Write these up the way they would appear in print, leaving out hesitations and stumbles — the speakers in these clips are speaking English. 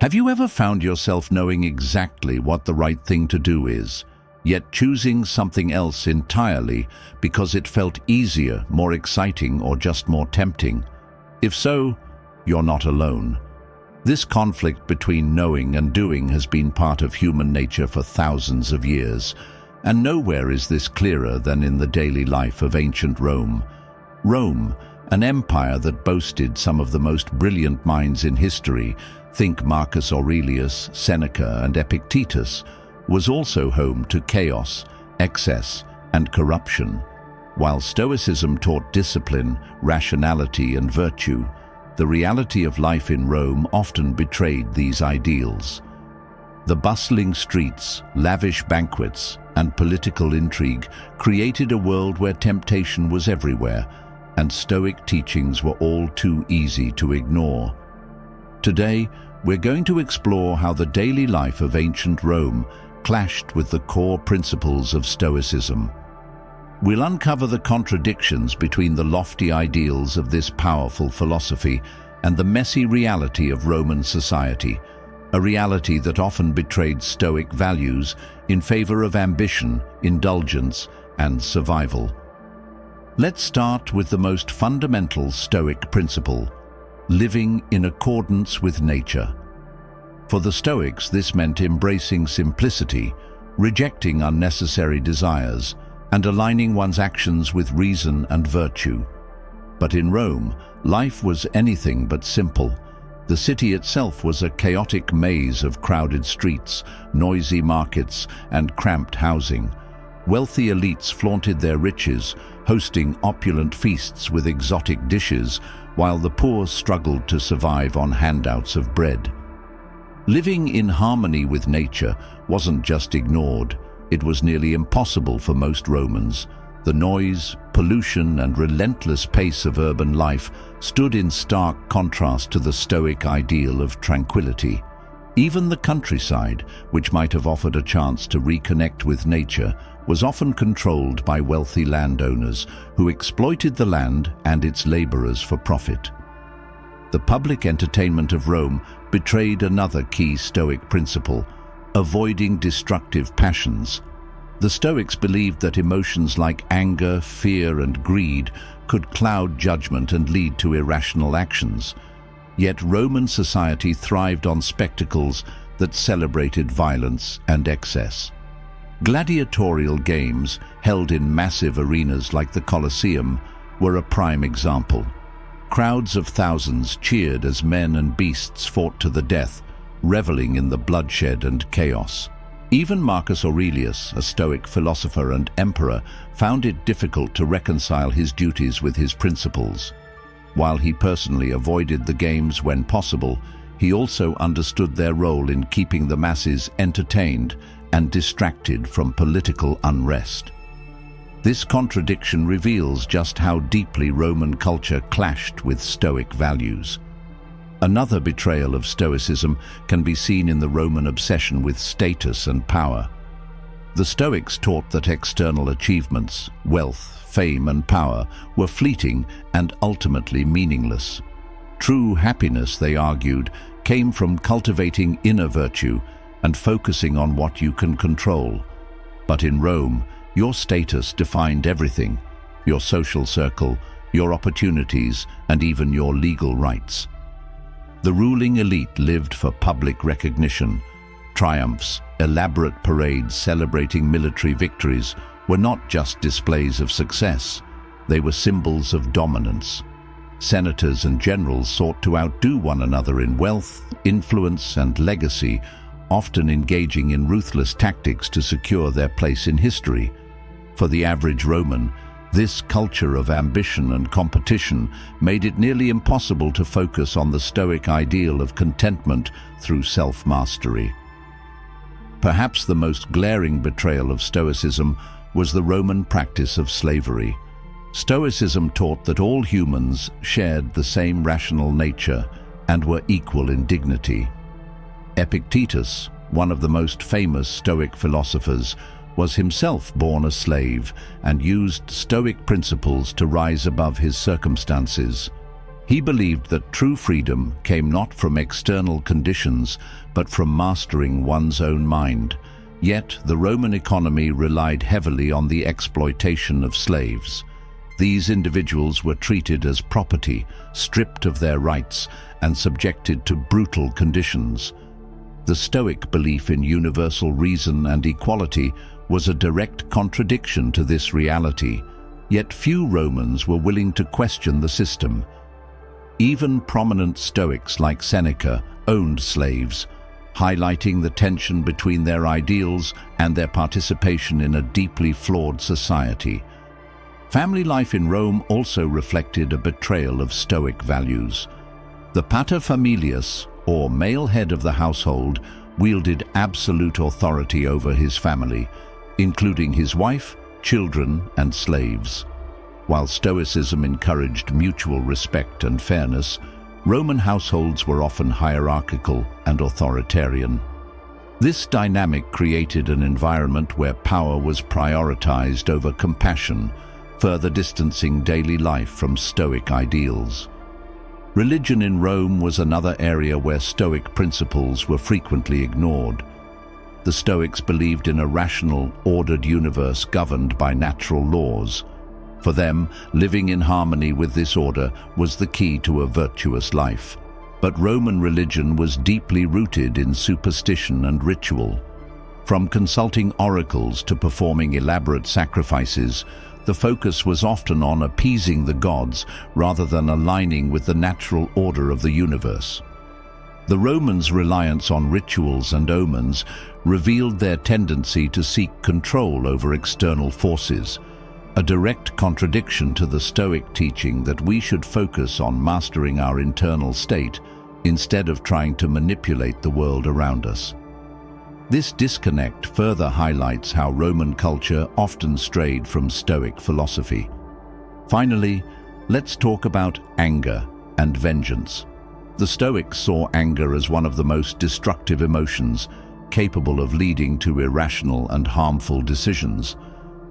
Have you ever found yourself knowing exactly what the right thing to do is, yet choosing something else entirely because it felt easier, more exciting, or just more tempting? If so, you're not alone. This conflict between knowing and doing has been part of human nature for thousands of years, and nowhere is this clearer than in the daily life of ancient Rome. Rome, an empire that boasted some of the most brilliant minds in history, think Marcus Aurelius, Seneca, and Epictetus, was also home to chaos, excess, and corruption. While Stoicism taught discipline, rationality, and virtue, the reality of life in Rome often betrayed these ideals. The bustling streets, lavish banquets, and political intrigue created a world where temptation was everywhere, and Stoic teachings were all too easy to ignore. Today, we're going to explore how the daily life of ancient Rome clashed with the core principles of Stoicism. We'll uncover the contradictions between the lofty ideals of this powerful philosophy and the messy reality of Roman society, a reality that often betrayed Stoic values in favor of ambition, indulgence, and survival. Let's start with the most fundamental Stoic principle: living in accordance with nature. For the Stoics, this meant embracing simplicity, rejecting unnecessary desires, and aligning one's actions with reason and virtue. But in Rome, life was anything but simple. The city itself was a chaotic maze of crowded streets, noisy markets, and cramped housing. Wealthy elites flaunted their riches, hosting opulent feasts with exotic dishes, while the poor struggled to survive on handouts of bread. Living in harmony with nature wasn't just ignored, it was nearly impossible for most Romans. The noise, pollution, and relentless pace of urban life stood in stark contrast to the Stoic ideal of tranquility. Even the countryside, which might have offered a chance to reconnect with nature, was often controlled by wealthy landowners who exploited the land and its laborers for profit. The public entertainment of Rome betrayed another key Stoic principle: avoiding destructive passions. The Stoics believed that emotions like anger, fear, and greed could cloud judgment and lead to irrational actions. Yet Roman society thrived on spectacles that celebrated violence and excess. Gladiatorial games, held in massive arenas like the Colosseum, were a prime example. Crowds of thousands cheered as men and beasts fought to the death, reveling in the bloodshed and chaos. Even Marcus Aurelius, a Stoic philosopher and emperor, found it difficult to reconcile his duties with his principles. While he personally avoided the games when possible, he also understood their role in keeping the masses entertained and distracted from political unrest. This contradiction reveals just how deeply Roman culture clashed with Stoic values. Another betrayal of Stoicism can be seen in the Roman obsession with status and power. The Stoics taught that external achievements, wealth, fame, and power were fleeting and ultimately meaningless. True happiness, they argued, came from cultivating inner virtue and focusing on what you can control. But in Rome, your status defined everything: your social circle, your opportunities, and even your legal rights. The ruling elite lived for public recognition. Triumphs, elaborate parades celebrating military victories were not just displays of success, they were symbols of dominance. Senators and generals sought to outdo one another in wealth, influence, and legacy, often engaging in ruthless tactics to secure their place in history. For the average Roman, this culture of ambition and competition made it nearly impossible to focus on the Stoic ideal of contentment through self-mastery. Perhaps the most glaring betrayal of Stoicism was the Roman practice of slavery. Stoicism taught that all humans shared the same rational nature and were equal in dignity. Epictetus, one of the most famous Stoic philosophers, was himself born a slave and used Stoic principles to rise above his circumstances. He believed that true freedom came not from external conditions, but from mastering one's own mind. Yet, the Roman economy relied heavily on the exploitation of slaves. These individuals were treated as property, stripped of their rights, and subjected to brutal conditions. The Stoic belief in universal reason and equality was a direct contradiction to this reality, yet few Romans were willing to question the system. Even prominent Stoics like Seneca owned slaves, highlighting the tension between their ideals and their participation in a deeply flawed society. Family life in Rome also reflected a betrayal of Stoic values. The paterfamilias, or male head of the household, wielded absolute authority over his family, including his wife, children, and slaves. While Stoicism encouraged mutual respect and fairness, Roman households were often hierarchical and authoritarian. This dynamic created an environment where power was prioritized over compassion, further distancing daily life from Stoic ideals. Religion in Rome was another area where Stoic principles were frequently ignored. The Stoics believed in a rational, ordered universe governed by natural laws. For them, living in harmony with this order was the key to a virtuous life. But Roman religion was deeply rooted in superstition and ritual. From consulting oracles to performing elaborate sacrifices, the focus was often on appeasing the gods rather than aligning with the natural order of the universe. The Romans' reliance on rituals and omens revealed their tendency to seek control over external forces, a direct contradiction to the Stoic teaching that we should focus on mastering our internal state instead of trying to manipulate the world around us. This disconnect further highlights how Roman culture often strayed from Stoic philosophy. Finally, let's talk about anger and vengeance. The Stoics saw anger as one of the most destructive emotions, capable of leading to irrational and harmful decisions.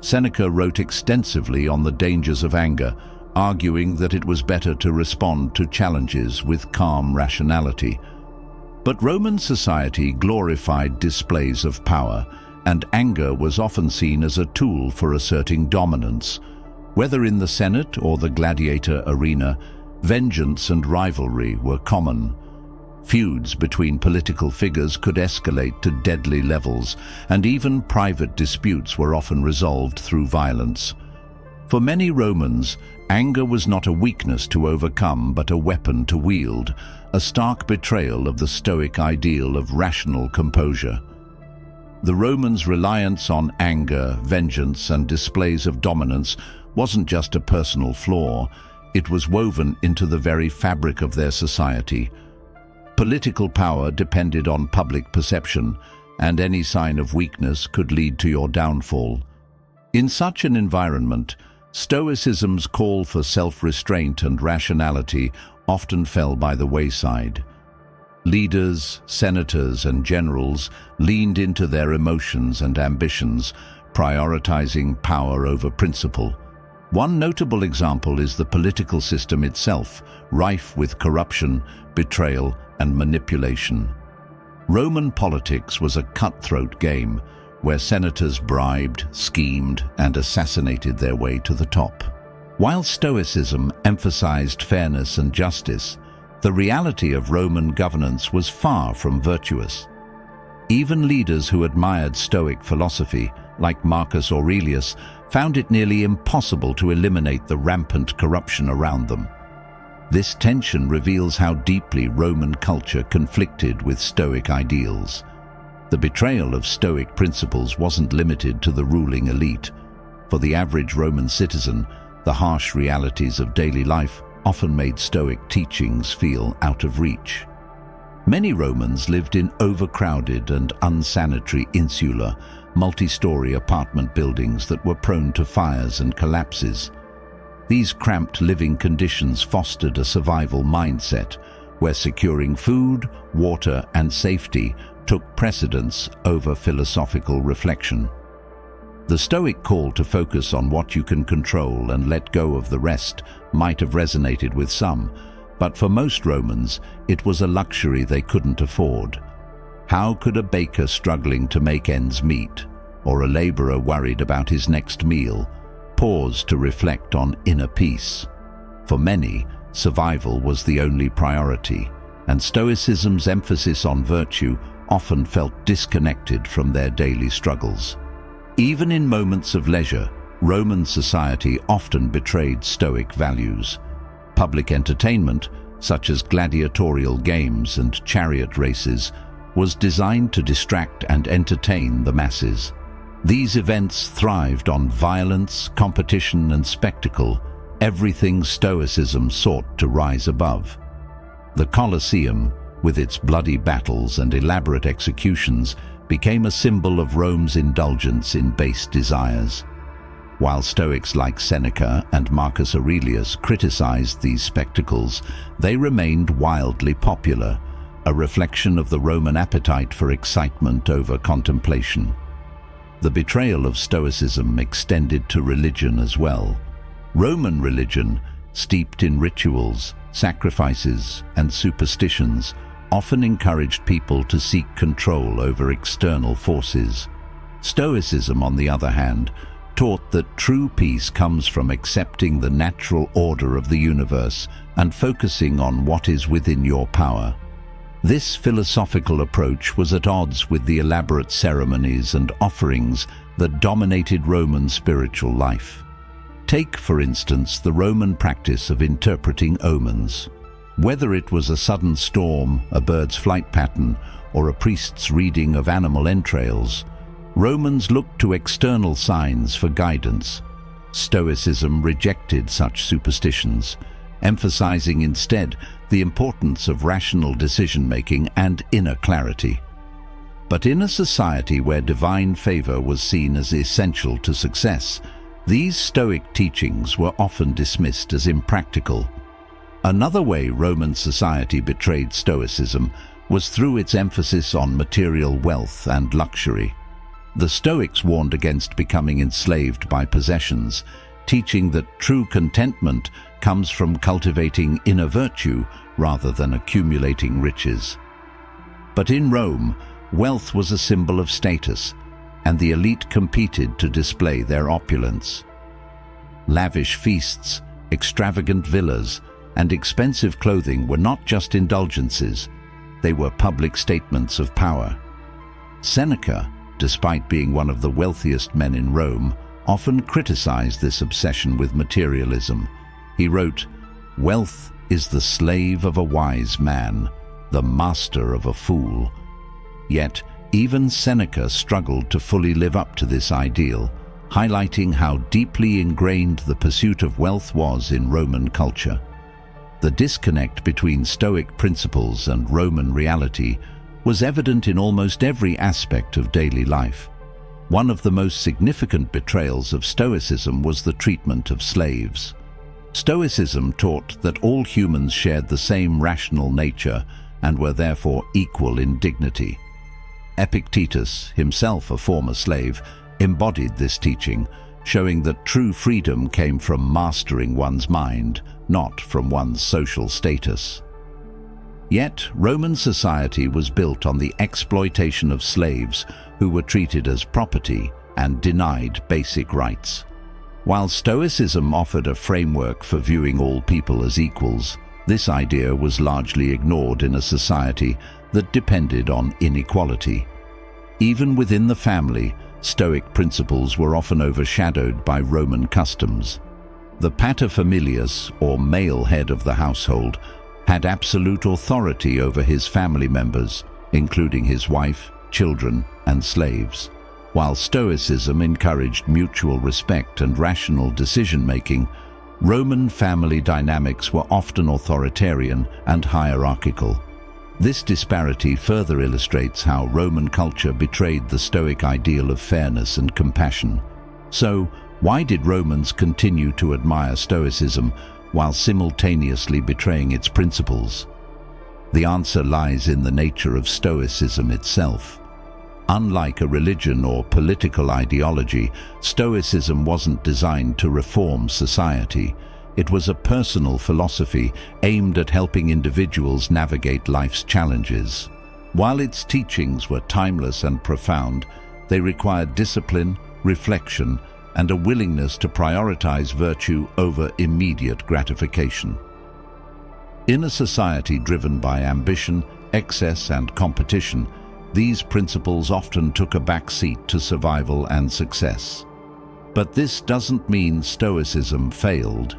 Seneca wrote extensively on the dangers of anger, arguing that it was better to respond to challenges with calm rationality. But Roman society glorified displays of power, and anger was often seen as a tool for asserting dominance. Whether in the Senate or the gladiator arena, vengeance and rivalry were common. Feuds between political figures could escalate to deadly levels, and even private disputes were often resolved through violence. For many Romans, anger was not a weakness to overcome but a weapon to wield, a stark betrayal of the Stoic ideal of rational composure. The Romans' reliance on anger, vengeance, and displays of dominance wasn't just a personal flaw, it was woven into the very fabric of their society. Political power depended on public perception, and any sign of weakness could lead to your downfall. In such an environment, Stoicism's call for self-restraint and rationality often fell by the wayside. Leaders, senators, and generals leaned into their emotions and ambitions, prioritizing power over principle. One notable example is the political system itself, rife with corruption, betrayal, and manipulation. Roman politics was a cutthroat game where senators bribed, schemed, and assassinated their way to the top. While Stoicism emphasized fairness and justice, the reality of Roman governance was far from virtuous. Even leaders who admired Stoic philosophy, like Marcus Aurelius, found it nearly impossible to eliminate the rampant corruption around them. This tension reveals how deeply Roman culture conflicted with Stoic ideals. The betrayal of Stoic principles wasn't limited to the ruling elite. For the average Roman citizen, the harsh realities of daily life often made Stoic teachings feel out of reach. Many Romans lived in overcrowded and unsanitary insular, multi-story apartment buildings that were prone to fires and collapses. These cramped living conditions fostered a survival mindset where securing food, water, and safety took precedence over philosophical reflection. The Stoic call to focus on what you can control and let go of the rest might have resonated with some, But for most Romans, it was a luxury they couldn't afford. How could a baker struggling to make ends meet, or a laborer worried about his next meal, pause to reflect on inner peace? For many, survival was the only priority, and Stoicism's emphasis on virtue often felt disconnected from their daily struggles. Even in moments of leisure, Roman society often betrayed Stoic values. Public entertainment, such as gladiatorial games and chariot races, was designed to distract and entertain the masses. These events thrived on violence, competition, and spectacle, everything Stoicism sought to rise above. The Colosseum, with its bloody battles and elaborate executions, became a symbol of Rome's indulgence in base desires. While Stoics like Seneca and Marcus Aurelius criticized these spectacles, they remained wildly popular, a reflection of the Roman appetite for excitement over contemplation. The betrayal of Stoicism extended to religion as well. Roman religion, steeped in rituals, sacrifices, and superstitions, often encouraged people to seek control over external forces. Stoicism, on the other hand, taught that true peace comes from accepting the natural order of the universe and focusing on what is within your power. This philosophical approach was at odds with the elaborate ceremonies and offerings that dominated Roman spiritual life. Take, for instance, the Roman practice of interpreting omens. Whether it was a sudden storm, a bird's flight pattern, or a priest's reading of animal entrails, Romans looked to external signs for guidance. Stoicism rejected such superstitions, emphasizing instead the importance of rational decision-making and inner clarity. But in a society where divine favor was seen as essential to success, these Stoic teachings were often dismissed as impractical. Another way Roman society betrayed Stoicism was through its emphasis on material wealth and luxury. The Stoics warned against becoming enslaved by possessions, teaching that true contentment comes from cultivating inner virtue rather than accumulating riches. But in Rome, wealth was a symbol of status, and the elite competed to display their opulence. Lavish feasts, extravagant villas, and expensive clothing were not just indulgences, they were public statements of power. Seneca, despite being one of the wealthiest men in Rome, often criticized this obsession with materialism. He wrote, "Wealth is the slave of a wise man, the master of a fool." Yet, even Seneca struggled to fully live up to this ideal, highlighting how deeply ingrained the pursuit of wealth was in Roman culture. The disconnect between Stoic principles and Roman reality was evident in almost every aspect of daily life. One of the most significant betrayals of Stoicism was the treatment of slaves. Stoicism taught that all humans shared the same rational nature and were therefore equal in dignity. Epictetus, himself a former slave, embodied this teaching, showing that true freedom came from mastering one's mind, not from one's social status. Yet, Roman society was built on the exploitation of slaves who were treated as property and denied basic rights. While Stoicism offered a framework for viewing all people as equals, this idea was largely ignored in a society that depended on inequality. Even within the family, Stoic principles were often overshadowed by Roman customs. The paterfamilias, or male head of the household, had absolute authority over his family members, including his wife, children, and slaves. While Stoicism encouraged mutual respect and rational decision-making, Roman family dynamics were often authoritarian and hierarchical. This disparity further illustrates how Roman culture betrayed the Stoic ideal of fairness and compassion. So, why did Romans continue to admire Stoicism while simultaneously betraying its principles? The answer lies in the nature of Stoicism itself. Unlike a religion or political ideology, Stoicism wasn't designed to reform society. It was a personal philosophy aimed at helping individuals navigate life's challenges. While its teachings were timeless and profound, they required discipline, reflection, and a willingness to prioritize virtue over immediate gratification. In a society driven by ambition, excess, and competition, these principles often took a back seat to survival and success. But this doesn't mean Stoicism failed.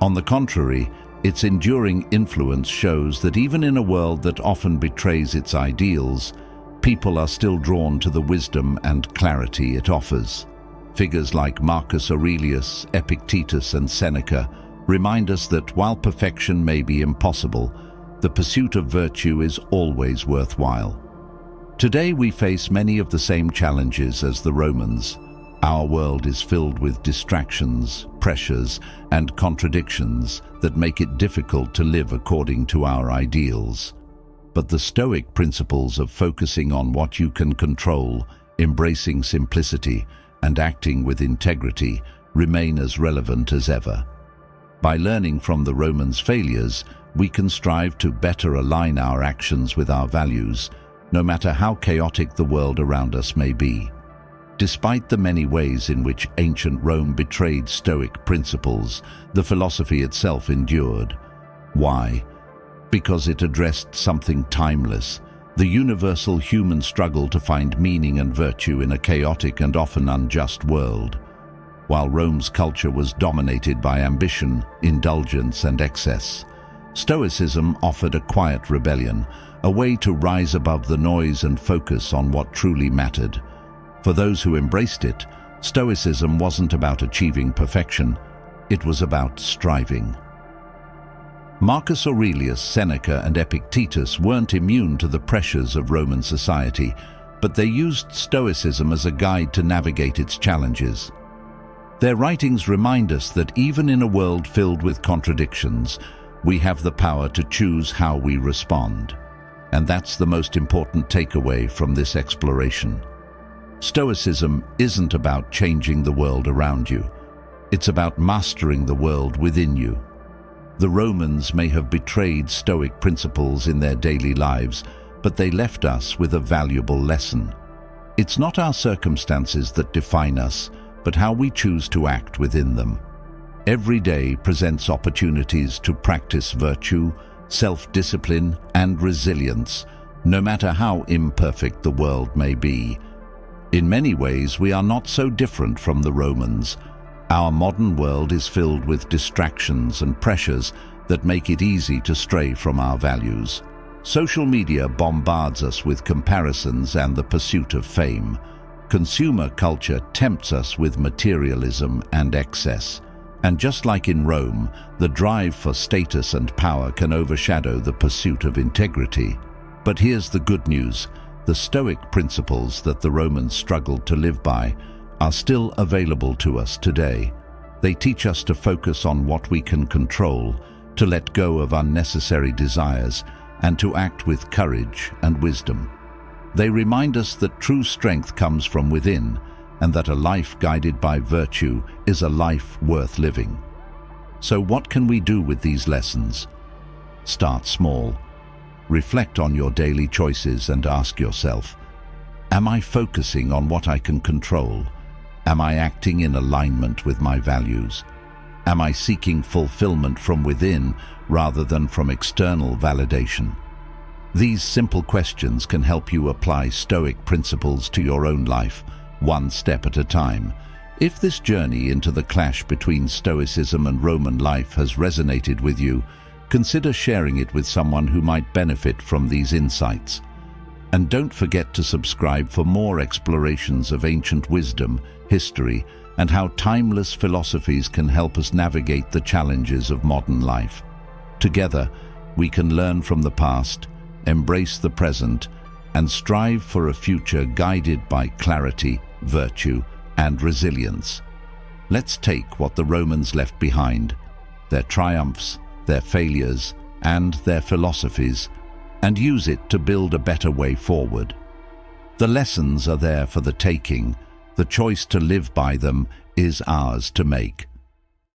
On the contrary, its enduring influence shows that even in a world that often betrays its ideals, people are still drawn to the wisdom and clarity it offers. Figures like Marcus Aurelius, Epictetus, and Seneca remind us that while perfection may be impossible, the pursuit of virtue is always worthwhile. Today we face many of the same challenges as the Romans. Our world is filled with distractions, pressures, and contradictions that make it difficult to live according to our ideals. But the Stoic principles of focusing on what you can control, embracing simplicity, and acting with integrity remain as relevant as ever. By learning from the Romans' failures, we can strive to better align our actions with our values, no matter how chaotic the world around us may be. Despite the many ways in which ancient Rome betrayed Stoic principles, the philosophy itself endured. Why? Because it addressed something timeless, the universal human struggle to find meaning and virtue in a chaotic and often unjust world. While Rome's culture was dominated by ambition, indulgence, and excess, Stoicism offered a quiet rebellion, a way to rise above the noise and focus on what truly mattered. For those who embraced it, Stoicism wasn't about achieving perfection, it was about striving. Marcus Aurelius, Seneca, and Epictetus weren't immune to the pressures of Roman society, but they used Stoicism as a guide to navigate its challenges. Their writings remind us that even in a world filled with contradictions, we have the power to choose how we respond. And that's the most important takeaway from this exploration. Stoicism isn't about changing the world around you. It's about mastering the world within you. The Romans may have betrayed Stoic principles in their daily lives, but they left us with a valuable lesson. It's not our circumstances that define us, but how we choose to act within them. Every day presents opportunities to practice virtue, self-discipline, and resilience, no matter how imperfect the world may be. In many ways, we are not so different from the Romans. Our modern world is filled with distractions and pressures that make it easy to stray from our values. Social media bombards us with comparisons and the pursuit of fame. Consumer culture tempts us with materialism and excess. And just like in Rome, the drive for status and power can overshadow the pursuit of integrity. But here's the good news. The Stoic principles that the Romans struggled to live by are still available to us today. They teach us to focus on what we can control, to let go of unnecessary desires, and to act with courage and wisdom. They remind us that true strength comes from within, and that a life guided by virtue is a life worth living. So what can we do with these lessons? Start small. Reflect on your daily choices and ask yourself, am I focusing on what I can control? Am I acting in alignment with my values? Am I seeking fulfillment from within rather than from external validation? These simple questions can help you apply Stoic principles to your own life, one step at a time. If this journey into the clash between Stoicism and Roman life has resonated with you, consider sharing it with someone who might benefit from these insights. And don't forget to subscribe for more explorations of ancient wisdom, history, and how timeless philosophies can help us navigate the challenges of modern life. Together, we can learn from the past, embrace the present, and strive for a future guided by clarity, virtue, and resilience. Let's take what the Romans left behind, their triumphs, their failures, and their philosophies, and use it to build a better way forward. The lessons are there for the taking. The choice to live by them is ours to make.